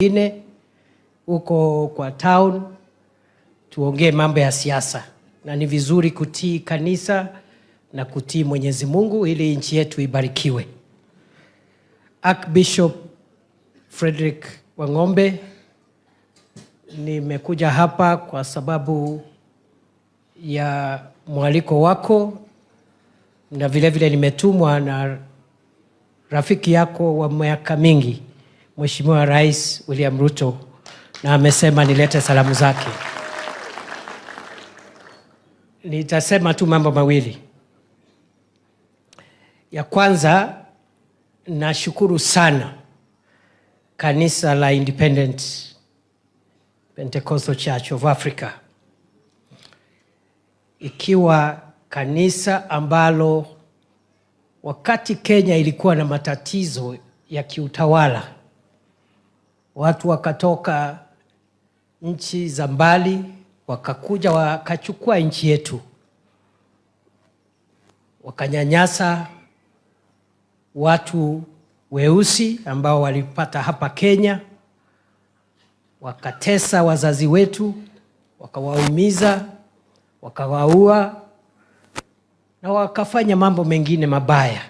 Ine uko kwa town tuongee mambo ya siasa, na ni vizuri kutii kanisa na kutii Mwenyezi Mungu ili nchi yetu ibarikiwe. Archbishop Frederick Wangombe, nimekuja hapa kwa sababu ya mwaliko wako, na vile vile nimetumwa na rafiki yako wa miaka mingi, Mheshimiwa Rais William Ruto, na amesema nilete salamu zake. Nitasema tu mambo mawili. Ya kwanza, nashukuru sana kanisa la Independent Pentecostal Church of Africa, ikiwa kanisa ambalo wakati Kenya ilikuwa na matatizo ya kiutawala, watu wakatoka nchi za mbali wakakuja wakachukua nchi yetu, wakanyanyasa watu weusi ambao walipata hapa Kenya, wakatesa wazazi wetu, wakawaumiza, wakawaua na wakafanya mambo mengine mabaya.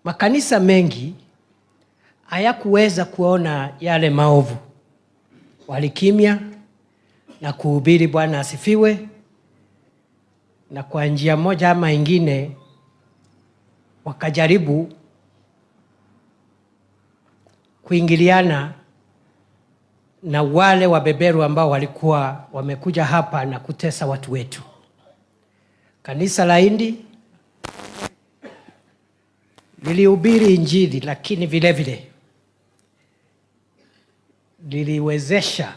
Makanisa mengi hayakuweza kuona yale maovu, walikimya na kuhubiri Bwana asifiwe, na kwa njia moja ama ingine wakajaribu kuingiliana na wale wabeberu ambao walikuwa wamekuja hapa na kutesa watu wetu. Kanisa la Indi lilihubiri Injili, lakini vile vile liliwezesha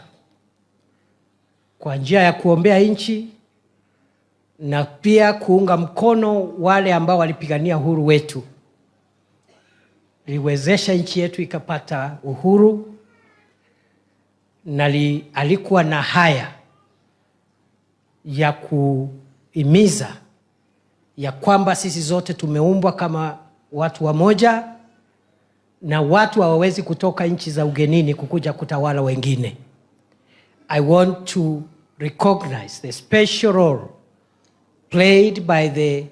kwa njia ya kuombea nchi na pia kuunga mkono wale ambao walipigania uhuru wetu. Liliwezesha nchi yetu ikapata uhuru, na alikuwa na haya ya kuhimiza ya kwamba sisi zote tumeumbwa kama watu wamoja, na watu hawawezi kutoka nchi za ugenini kukuja kutawala wengine. I want to recognize the special role played by the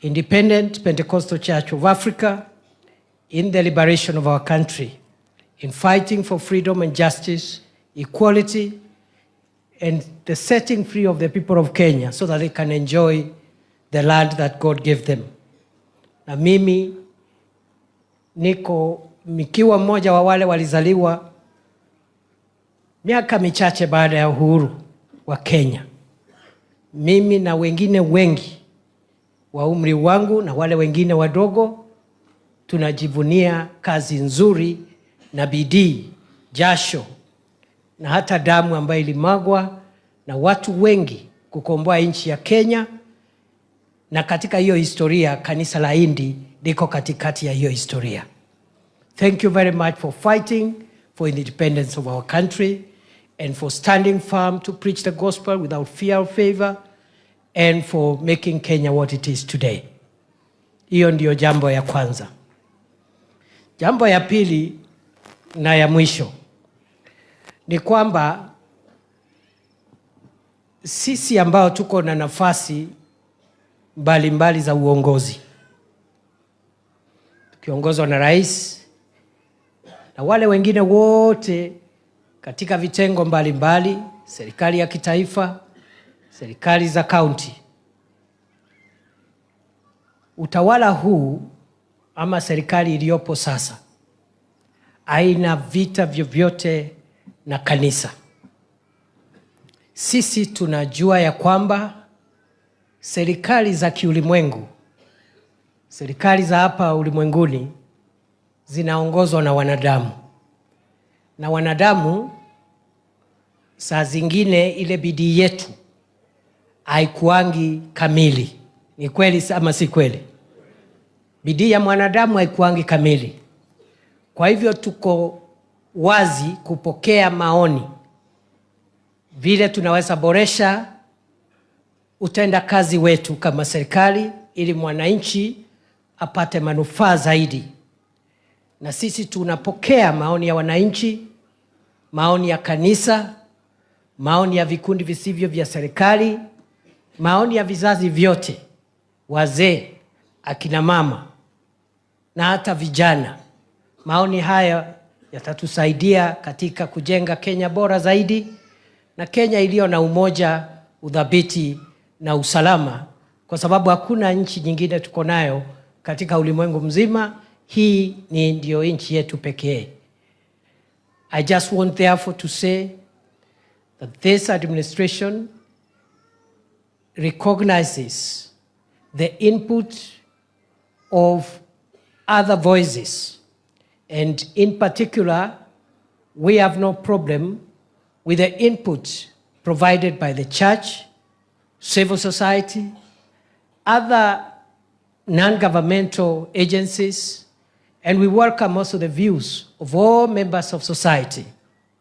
Independent Pentecostal Church of Africa in the liberation of our country, in fighting for freedom and justice, equality, and the setting free of the people of Kenya so that they can enjoy the land that God gave them. Na mimi mikiwa mmoja wa wale walizaliwa miaka michache baada ya uhuru wa Kenya. Mimi na wengine wengi wa umri wangu na wale wengine wadogo tunajivunia kazi nzuri na bidii, jasho na hata damu ambayo ilimagwa na watu wengi kukomboa nchi ya Kenya. Na katika hiyo historia, kanisa la Indi liko katikati ya hiyo historia. Thank you very much for fighting for the independence of our country and for standing firm to preach the gospel without fear or favor, and for making Kenya what it is today. Hiyo ndio jambo ya kwanza. Jambo ya pili na ya mwisho ni kwamba sisi ambao tuko na nafasi mbalimbali za uongozi, tukiongozwa na rais na wale wengine wote katika vitengo mbalimbali, serikali ya kitaifa, serikali za kaunti, utawala huu ama serikali iliyopo sasa haina vita vyovyote na kanisa. Sisi tunajua ya kwamba serikali za kiulimwengu, serikali za hapa ulimwenguni zinaongozwa na wanadamu, na wanadamu saa zingine ile bidii yetu haikuangi kamili. Ni kweli ama si kweli? Bidii ya mwanadamu haikuangi kamili. Kwa hivyo tuko wazi kupokea maoni vile tunaweza boresha utenda kazi wetu kama serikali ili mwananchi apate manufaa zaidi na sisi tunapokea maoni ya wananchi, maoni ya kanisa, maoni ya vikundi visivyo vya serikali, maoni ya vizazi vyote, wazee, akina mama na hata vijana. Maoni haya yatatusaidia katika kujenga Kenya bora zaidi, na Kenya iliyo na umoja, udhabiti na usalama, kwa sababu hakuna nchi nyingine tuko nayo katika ulimwengu mzima. Hii ni ndio nchi yetu pekee. I just want therefore to say that this administration recognizes the input of other voices, and in particular, we have no problem with the input provided by the church, civil society, other non-governmental agencies, and we welcome also the views of all members of society,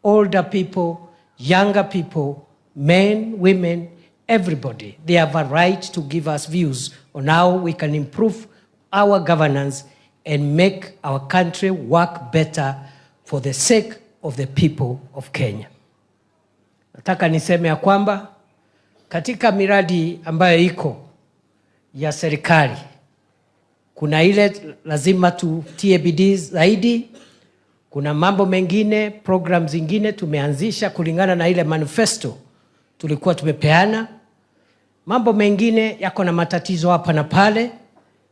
older people, younger people, men, women, everybody. They have a right to give us views on how we can improve our governance and make our country work better for the sake of the people of Kenya. Nataka niseme ya kwamba katika miradi ambayo iko ya serikali, kuna ile lazima tutie bidii zaidi. Kuna mambo mengine, programs zingine tumeanzisha kulingana na ile manifesto tulikuwa tumepeana. Mambo mengine yako na matatizo hapa na pale,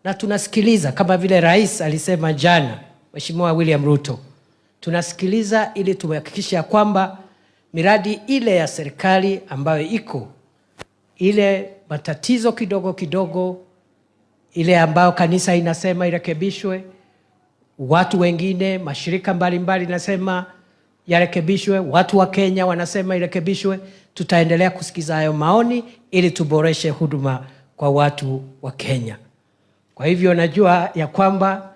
na tunasikiliza kama vile rais alisema jana, Mheshimiwa William Ruto. Tunasikiliza ili tuhakikishe kwamba miradi ile ya serikali ambayo iko, ile matatizo kidogo kidogo, ile ambayo kanisa inasema irekebishwe, watu wengine, mashirika mbalimbali nasema yarekebishwe, watu wa Kenya wanasema irekebishwe, tutaendelea kusikiza hayo maoni ili tuboreshe huduma kwa watu wa Kenya. Kwa hivyo najua ya kwamba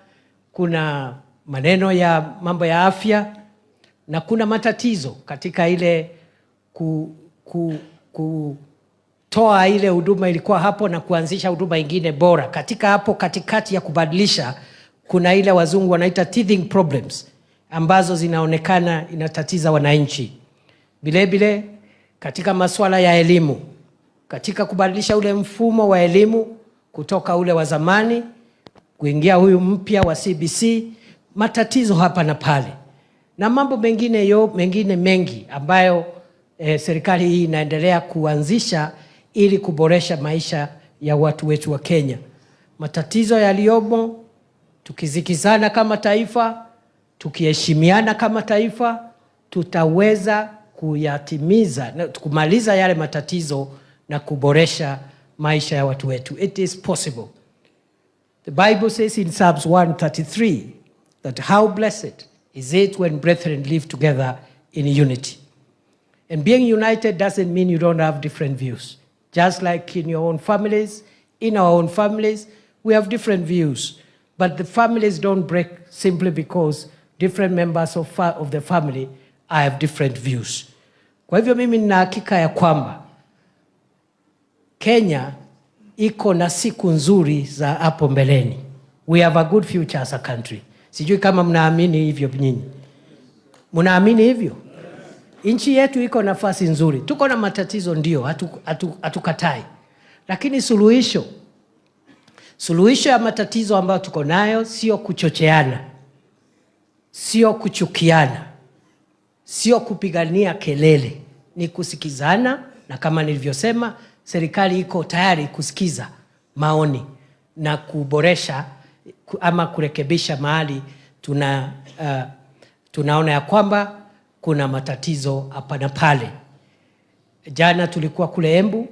kuna maneno ya mambo ya afya na kuna matatizo katika ile kutoa ile huduma ilikuwa hapo na kuanzisha huduma ingine bora. Katika hapo katikati ya kubadilisha, kuna ile wazungu wanaita teething problems ambazo zinaonekana inatatiza wananchi. Vile katika masuala ya elimu, katika kubadilisha ule mfumo wa elimu kutoka ule wa zamani kuingia huyu mpya wa CBC, matatizo hapa na pale. Na mambo mengine mengi ambayo serikali hii inaendelea kuanzisha ili kuboresha maisha ya watu wetu wa Kenya. Matatizo yaliyomo, tukizikizana kama taifa, tukiheshimiana kama taifa, tutaweza kuyatimiza na kumaliza yale matatizo na kuboresha maisha ya watu wetu. It is possible. The Bible says in Psalms 133 that how blessed is it when brethren live together in unity. And being united doesn't mean you don't have different views. Just like in your own families, in our own families, we have different views. But the families don't break simply because different members of the family have different views. Kwa hivyo mimi nina hakika ya kwamba Kenya iko na siku nzuri za hapo mbeleni. We have a good future as a country. Sijui kama mnaamini hivyo nyinyi. Mnaamini hivyo? Nchi yetu iko nafasi nzuri. Tuko na matatizo ndio, hatukatai. Lakini suluhisho ya matatizo ambayo tuko nayo sio kuchocheana, sio kuchukiana, sio kupigania kelele, ni kusikizana. Na kama nilivyosema, serikali iko tayari kusikiza maoni na kuboresha ama kurekebisha mahali tunaona ya kwamba kuna matatizo hapa na pale. Jana tulikuwa kule Embu,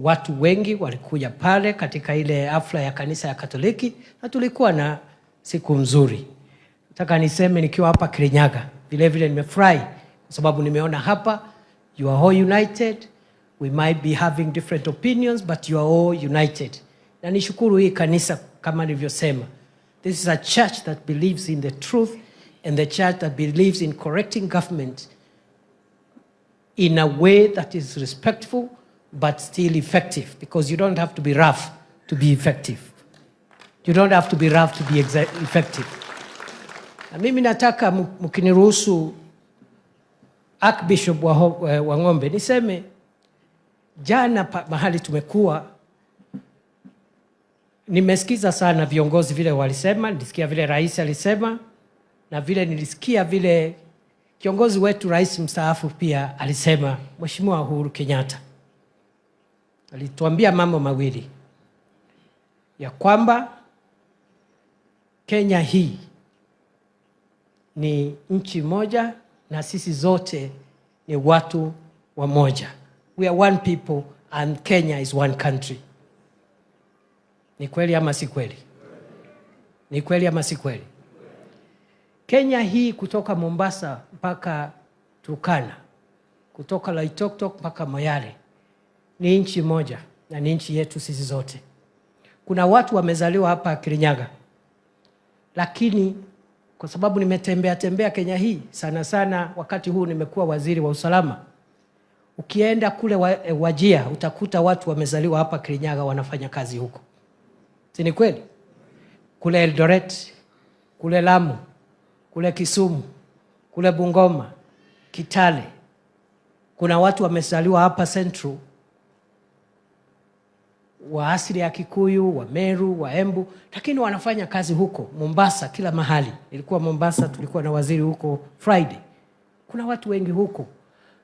watu wengi walikuja pale katika ile hafla ya kanisa ya Katoliki na tulikuwa na siku nzuri. Nataka niseme nikiwa hapa Kirinyaga, vile nimefurahi kwa sababu nimeona hapa you are all united. We might be having different opinions, but you are all united. Na nishukuru hii kanisa kama nilivyosema. This is a church that believes in the truth and the church that believes in correcting government in a way that is respectful but still effective, because you don't have to be rough to be effective. You don't have to be rough to be effective. Na mimi nataka mkiniruhusu Archbishop wa Ng'ombe niseme jana mahali tumekuwa, nimesikiza sana viongozi vile walisema, nilisikia vile rais alisema, na vile nilisikia vile kiongozi wetu rais mstaafu pia alisema, Mheshimiwa Uhuru Kenyatta. Alituambia mambo mawili, ya kwamba Kenya hii ni nchi moja na sisi zote ni watu wa moja. We are one people and Kenya is one country. Ni kweli ama si kweli? Ni kweli ama si kweli? Kenya hii kutoka Mombasa mpaka Turkana, kutoka Loitoktok mpaka Moyale, ni nchi moja na ni nchi yetu sisi zote. Kuna watu wamezaliwa hapa Kirinyaga, lakini kwa sababu nimetembea Kenya hii sana sana, wakati huu nimekuwa waziri wa usalama, ukienda kule Wajir utakuta watu wamezaliwa hapa Kirinyaga wanafanya kazi huko. Si ni kweli? Kule Eldoret, kule Lamu, kule Kisumu, kule Bungoma, Kitale, kuna watu wamezaliwa hapa Central, wa asili ya Kikuyu, wa Meru, wa Embu, lakini wanafanya kazi huko. Mombasa, kila mahali. Nilikuwa Mombasa, tulikuwa na waziri huko Friday. Kuna watu wengi huko.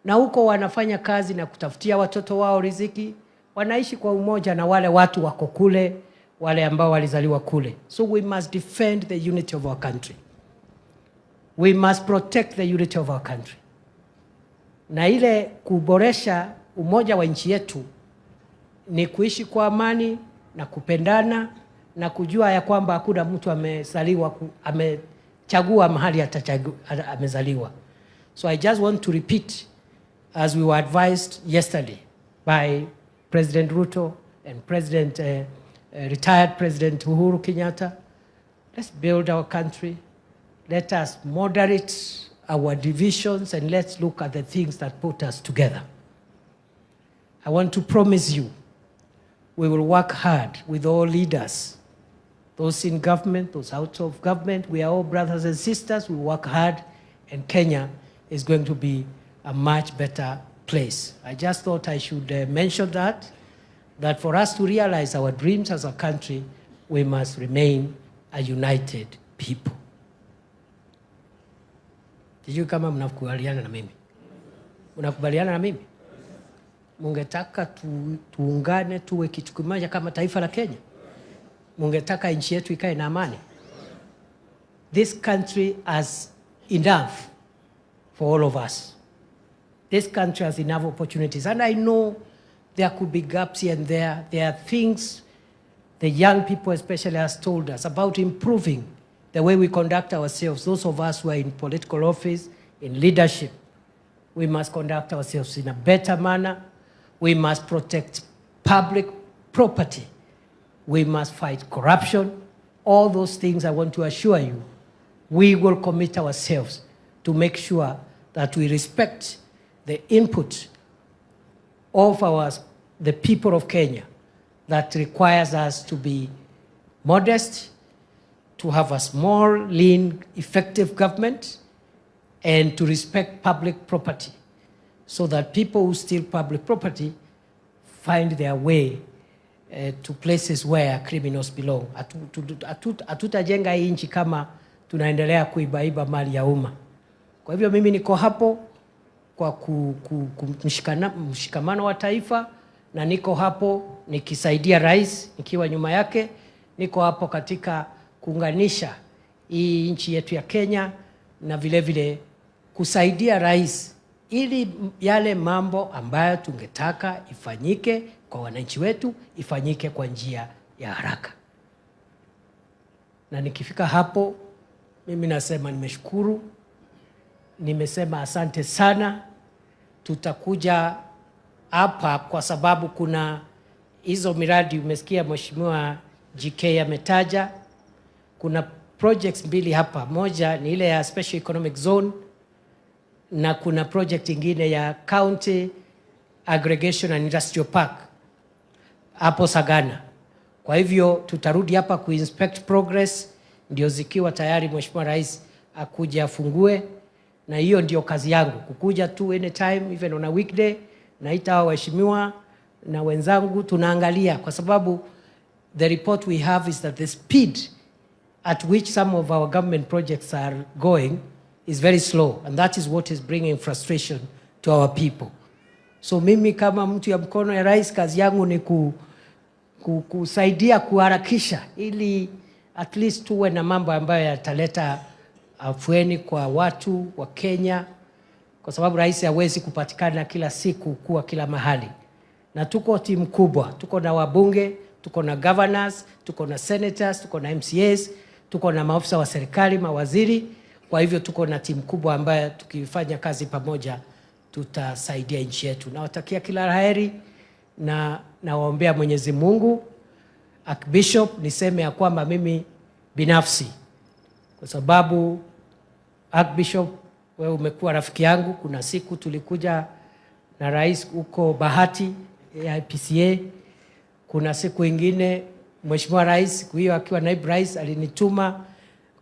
Na huko wanafanya kazi na kutafutia watoto wao riziki. Wanaishi kwa umoja na wale watu wako kule, wale ambao walizaliwa kule. So we must defend the unity of our country. We must protect the unity of our country. Na ile kuboresha umoja wa nchi yetu ni kuishi kwa amani na kupendana na kujua ya kwamba hakuna mtu amechagua mahali amezaliwa. So I just want to repeat, as we were advised yesterday by President Ruto and retired President Uhuru Kenyatta, let's build our country. Let us moderate our divisions and let's look at the things that put us together. I want to promise you, we will work hard with all leaders, those in government, those out of government. We are all brothers and sisters. We work hard, and Kenya is going to be a much better place. I just thought I should mention that for us to realize our dreams as a country, we must remain a united people. Sijui kama mnakubaliana na mimi. Mnakubaliana na mimi? Mungetaka tuungane tuwe kitu kimoja kama taifa la Kenya? Mungetaka nchi yetu ikae na amani? This country has enough for all of us. This country has enough opportunities. And I know there could be gaps here and there. There are things the young people especially has told us about improving the way we conduct ourselves. Those of us who are in political office, in leadership, we must conduct ourselves in a better manner. We must protect public property. We must fight corruption. All those things, I want to assure you, we will commit ourselves to make sure that we respect the input of the people of Kenya that requires us to be modest, to have a small, lean, effective government, and to respect public property, so that people who steal public property find their way to places where criminals belong. Hatutajenga hii nchi kama tunaendelea kuibaiba mali ya umma. Kwa hivyo mimi niko hapo kwa mshikamano wa taifa, na niko hapo nikisaidia rais, nikiwa nyuma yake. Niko hapo katika kuunganisha hii nchi yetu ya Kenya, na vile vile kusaidia rais ili yale mambo ambayo tungetaka ifanyike kwa wananchi wetu ifanyike kwa njia ya haraka. Na nikifika hapo, mimi nasema nimeshukuru, nimesema asante sana. Tutakuja hapa kwa sababu kuna hizo miradi umesikia Mheshimiwa GK ametaja. Kuna projects mbili hapa, moja ni ile ya Special Economic Zone, na kuna project ingine ya County Aggregation and Industrial Park hapo Sagana. Kwa hivyo tutarudi hapa kuinspect progress, ndio zikiwa tayari Mheshimiwa Rais akuja afungue, na hiyo ndio kazi yangu, kukuja tu anytime, even on a weekday, naita waheshimiwa na wenzangu tunaangalia, kwa sababu the report we have is that the speed at which some of our government projects are going is very slow, and that is what is bringing frustration to our people. So mimi kama mtu ya mkono ya rais, kazi yangu ni kusaidia kuharakisha, ili at least tuwe na mambo ambayo yataleta afueni kwa watu wa Kenya, kwa sababu rais hawezi kupatikana kila siku kuwa kila mahali. Na tuko timu kubwa, tuko na wabunge, tuko na governors, tuko na senators, tuko na MCAs, tuko na maafisa wa serikali, mawaziri. Kwa hivyo tuko na timu kubwa ambayo tukifanya kazi pamoja tutasaidia nchi yetu. Nawatakia kila laheri na nawaombea Mwenyezi Mungu. Archbishop, niseme ya kwamba mimi binafsi, kwa sababu Archbishop wewe umekuwa rafiki yangu. Kuna siku tulikuja na rais huko Bahati ya PCA. Kuna siku ingine Mheshimiwa Rais siku hiyo akiwa naibu rais alinituma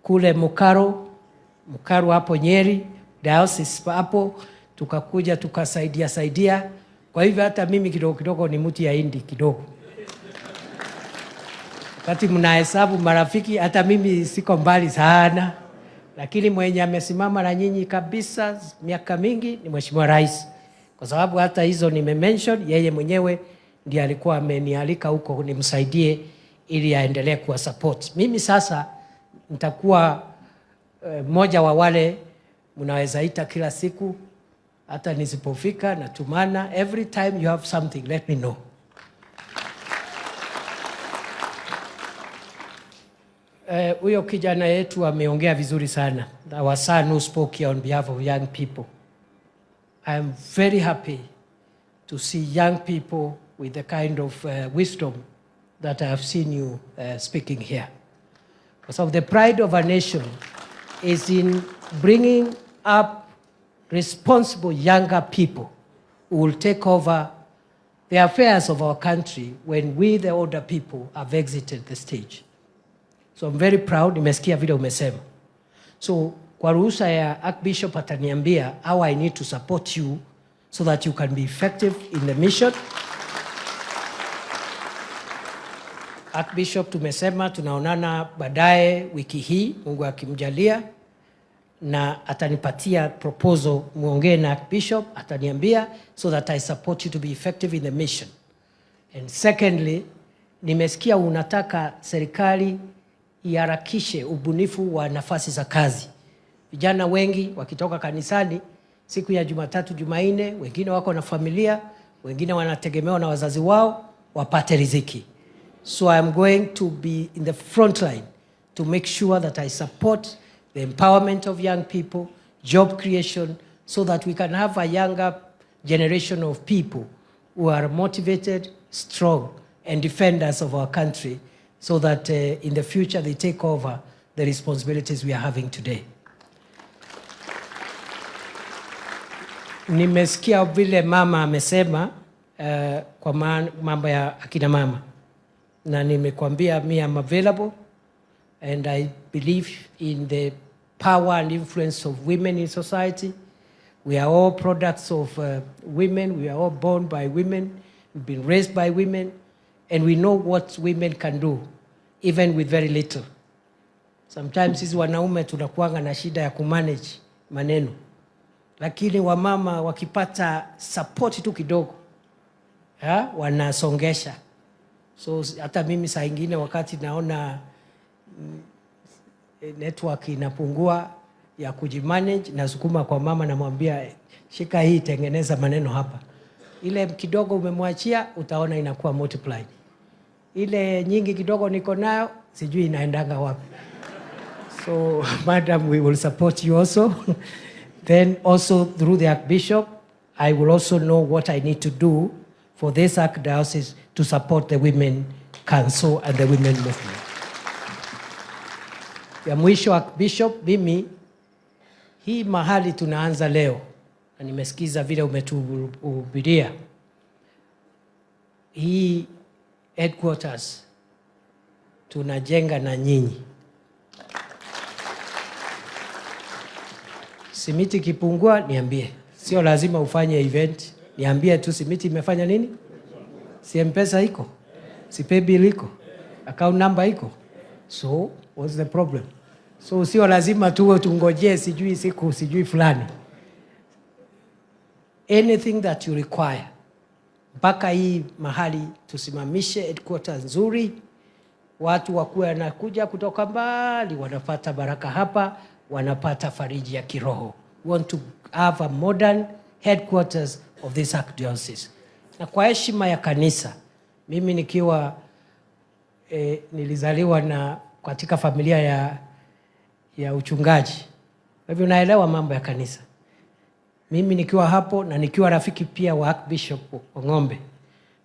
kule Mukaru hapo Nyeri, diocese hapo, tukakuja tukasaidia. Kwa hivyo hata mimi kidogo ni mti ya hindi kidogo. Wakati mnahesabu marafiki, hata mimi siko mbali sana. Lakini mwenye amesimama na nyinyi kabisa miaka mingi ni Mheshimiwa Rais. Kwa sababu hata hizo nimemention, yeye mwenyewe ndiye alikuwa amenialika huko nimsaidie ili aendelee kuwa support. Mimi sasa nitakuwa mmoja wa wale mnaweza ita kila siku, hata nisipofika natumana. Every time you have something, let me know. Huyo kijana yetu ameongea vizuri sana. Our son who spoke here on behalf of young people. I am very happy to see young people with the kind of wisdom that I have seen you speaking here. Because the pride of a nation is in bringing up responsible younger people who will take over the affairs of our country when we, the older people, have exited the stage. So I'm very proud. Nimesikia vile umesema. So kwa ruhusa ya Archbishop ataniambia how I need to support you so that you can be effective in the mission. Archbishop tumesema tunaonana baadaye wiki hii, Mungu akimjalia, na atanipatia proposal muongee na Archbishop, ataniambia so that I support you to be effective in the mission. And secondly, nimesikia unataka serikali iharakishe ubunifu wa nafasi za kazi. Vijana wengi wakitoka kanisani siku ya Jumatatu, Jumanne, wengine wako na familia, wengine wanategemewa na wazazi wao wapate riziki. So I am going to be in the front line to make sure that I support the empowerment of young people, job creation, so that we can have a younger generation of people who are motivated, strong, and defenders of our country, so that in the future they take over the responsibilities we are having today. Nimesikia vile mama amesema kwa mambo ya akina mama. Na nimekwambia me am available, and I believe in the power and influence of women in society. We are all products of women. We are all born by women. We've been raised by women. And we know what women can do, even with very little. Sometimes sisi wanaume tunakuanga na shida ya kumanage maneno. Lakini wamama wakipata support tu kidogo, wanasongesha. So hata mimi saa ingine wakati naona network inapungua ya kujimanage, nasukuma kwa mama namwambia shika hii, tengeneza maneno hapa. Ile kidogo umemwachia utaona inakuwa multiplied. Ile nyingi kidogo niko nayo sijui inaendanga wapi. So madam, we will support you also. Then also through the Archbishop, I will also know what I need to do for this archdiocese to support the Women Council and the Women Movement. Ya mwisho, Archbishop, mimi hii mahali tunaanza leo, na nimesikiza vile umetuhubiria, hii headquarters tunajenga na nyinyi. Simiti kipungua niambie. Sio lazima ufanye event. Niambie tu simiti imefanya nini? Si M-Pesa iko? Si paybill iko? Account number iko? So, what's the problem? So, sio lazima tuwe tungojee sijui siku sijui fulani. Anything that you require. Mpaka hii mahali tusimamishe headquarters nzuri. Watu wakuwe wanakuja kutoka mbali, wanapata baraka hapa, wanapata fariji ya kiroho. We want to have a modern headquarters of this archdiocese. Na kwa heshima ya kanisa, mimi nikiwa nilizaliwa na katika familia ya uchungaji. Kwa hivyo naelewa mambo ya kanisa. Mimi nikiwa hapo na nikiwa rafiki pia wa Archbishop Ong'ombe.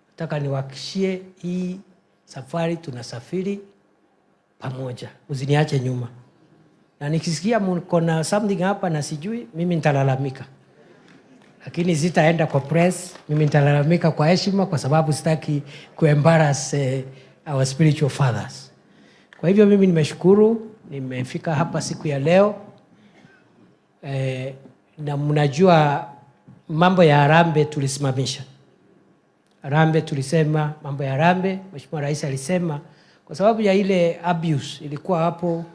Nataka niwahakikishie hii safari tunasafiri pamoja. Usiniache nyuma. Na nikisikia mko na something hapa na sijui, mimi nitalalamika. Lakini sitaenda kwa press, mimi nitalalamika kwa heshima kwa sababu sitaki kuembarrass our spiritual fathers. Kwa hivyo mimi nimeshukuru, nimefika hapa siku ya leo. Na mnajua mambo ya harambee tulisimamisha. Harambee tulisema mambo ya harambee, Mheshimiwa Rais alisema kwa sababu ya ile abuse ilikuwa hapo,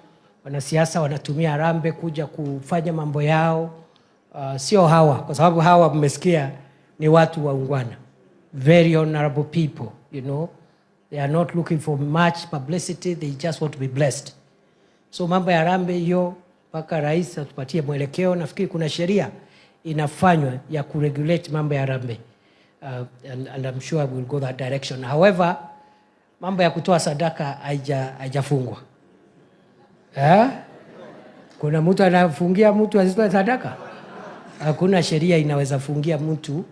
wanasiasa wanatumia harambee kuja kufanya mambo yao. Sio hawa, kwa sababu hawa mmesikia ni watu waungwana. Very honorable people, you know. They are not looking for much publicity, they just want to be blessed. So mambo ya harambee hiyo mpaka rais atupatie mwelekeo. Nafikiri kuna sheria inafanywa ya kuregulate mambo ya harambee. And I'm sure we'll go that direction. However, mambo ya kutoa sadaka haijafungwa. Kuna mtu anafungia mtu asitoe sadaka? Hakuna sheria inaweza fungia mtu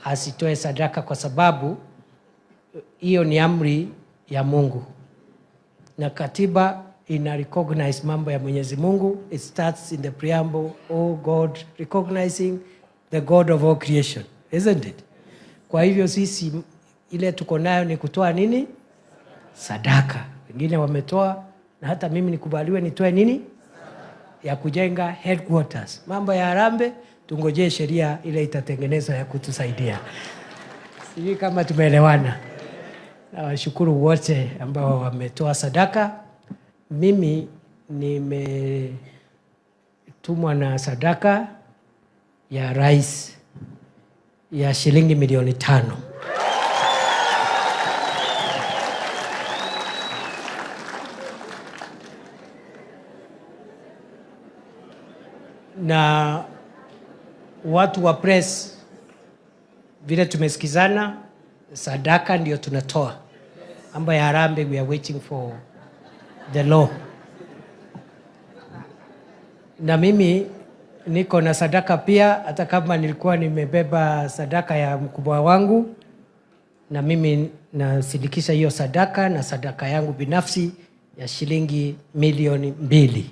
asitoe sadaka kwa sababu hiyo ni amri ya Mungu. Na katiba ina recognize mambo ya Mwenyezi Mungu. It starts in the preamble, oh God, recognizing the God of all creation. Isn't it? Kwa hivyo sisi ile tuko nayo ni kutoa nini? Sadaka. Wengine wametoa na hata mimi nikubaliwe nitoe nini? Ya kujenga headquarters. Mambo ya harambee tungojee sheria ile itatengenezwa ya kutusaidia. Sijui kama tumeelewana. Nawashukuru wote ambao wametoa sadaka. Mimi nimetumwa na sadaka ya rais ya shilingi milioni 5. Na watu wa press vile tumesikizana, sadaka ndio tunatoa. Mambo ya harambee we are waiting for the law. Na mimi niko na sadaka pia, hata kama nilikuwa nimebeba sadaka ya mkubwa wangu, na mimi nasindikisha hiyo sadaka na sadaka yangu binafsi ya shilingi milioni 2.